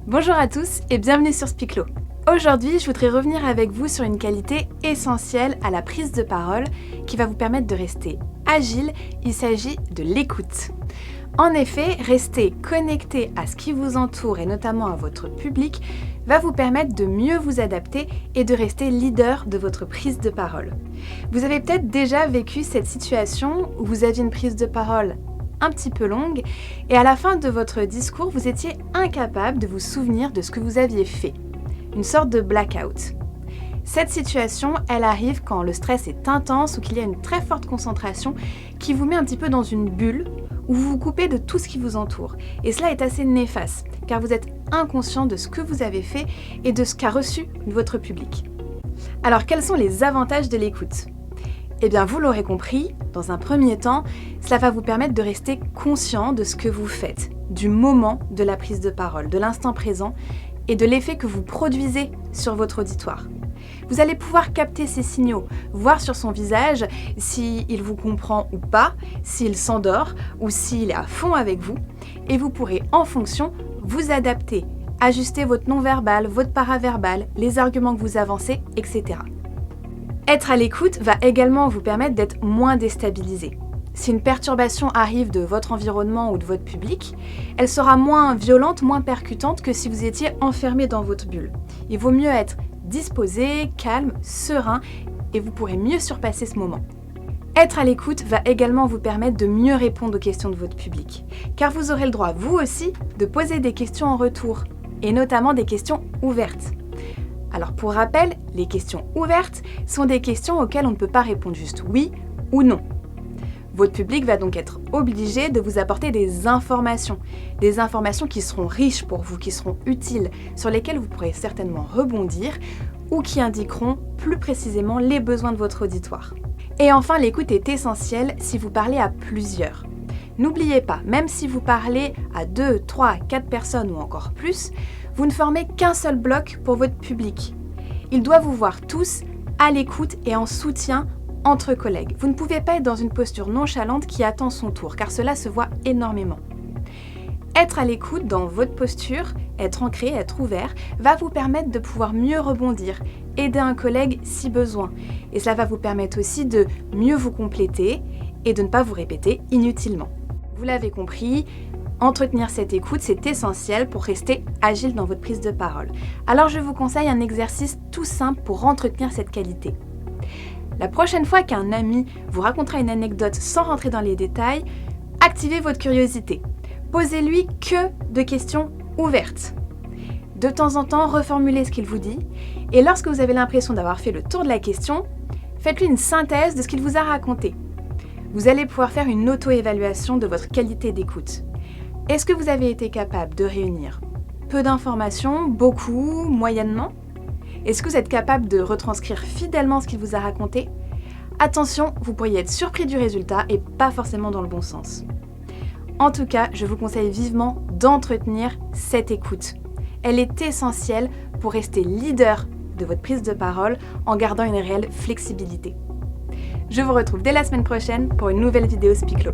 Bonjour à tous et bienvenue sur Spiclo. Aujourd'hui, je voudrais revenir avec vous sur une qualité essentielle à la prise de parole qui va vous permettre de rester agile. Il s'agit de l'écoute. En effet, rester connecté à ce qui vous entoure et notamment à votre public va vous permettre de mieux vous adapter et de rester leader de votre prise de parole. Vous avez peut-être déjà vécu cette situation où vous aviez une prise de parole un petit peu longue et à la fin de votre discours, vous étiez incapable de vous souvenir de ce que vous aviez fait. Une sorte de blackout. Cette situation, elle arrive quand le stress est intense ou qu'il y a une très forte concentration qui vous met un petit peu dans une bulle où vous vous coupez de tout ce qui vous entoure. Et cela est assez néfaste car vous êtes inconscient de ce que vous avez fait et de ce qu'a reçu votre public. Alors quels sont les avantages de l'écoute ? Eh bien, vous l'aurez compris, dans un premier temps, cela va vous permettre de rester conscient de ce que vous faites, du moment de la prise de parole, de l'instant présent et de l'effet que vous produisez sur votre auditoire. Vous allez pouvoir capter ces signaux, voir sur son visage s'il vous comprend ou pas, s'il s'endort ou s'il est à fond avec vous, et vous pourrez en fonction vous adapter, ajuster votre non-verbal, votre paraverbal, les arguments que vous avancez, etc. Être à l'écoute va également vous permettre d'être moins déstabilisé. Si une perturbation arrive de votre environnement ou de votre public, elle sera moins violente, moins percutante que si vous étiez enfermé dans votre bulle. Il vaut mieux être disposé, calme, serein et vous pourrez mieux surpasser ce moment. Être à l'écoute va également vous permettre de mieux répondre aux questions de votre public, car vous aurez le droit, vous aussi, de poser des questions en retour, et notamment des questions ouvertes. Alors pour rappel, les questions ouvertes sont des questions auxquelles on ne peut pas répondre juste oui ou non. Votre public va donc être obligé de vous apporter des informations qui seront riches pour vous, qui seront utiles, sur lesquelles vous pourrez certainement rebondir ou qui indiqueront plus précisément les besoins de votre auditoire. Et enfin, l'écoute est essentielle si vous parlez à plusieurs. N'oubliez pas, même si vous parlez à 2, 3, 4 personnes ou encore plus, vous ne formez qu'un seul bloc pour votre public. Il doit vous voir tous à l'écoute et en soutien entre collègues. Vous ne pouvez pas être dans une posture nonchalante qui attend son tour, car cela se voit énormément. Être à l'écoute dans votre posture, être ancré, être ouvert, va vous permettre de pouvoir mieux rebondir, aider un collègue si besoin. Et cela va vous permettre aussi de mieux vous compléter et de ne pas vous répéter inutilement. Vous l'avez compris, entretenir cette écoute, c'est essentiel pour rester agile dans votre prise de parole. Alors je vous conseille un exercice tout simple pour entretenir cette qualité. La prochaine fois qu'un ami vous racontera une anecdote sans rentrer dans les détails, activez votre curiosité. Posez-lui que de questions ouvertes. De temps en temps, reformulez ce qu'il vous dit et lorsque vous avez l'impression d'avoir fait le tour de la question, faites-lui une synthèse de ce qu'il vous a raconté. Vous allez pouvoir faire une auto-évaluation de votre qualité d'écoute. Est-ce que vous avez été capable de réunir peu d'informations, beaucoup, moyennement ? Est-ce que vous êtes capable de retranscrire fidèlement ce qu'il vous a raconté ? Attention, vous pourriez être surpris du résultat et pas forcément dans le bon sens. En tout cas, je vous conseille vivement d'entretenir cette écoute. Elle est essentielle pour rester leader de votre prise de parole en gardant une réelle flexibilité. Je vous retrouve dès la semaine prochaine pour une nouvelle vidéo Spiclo.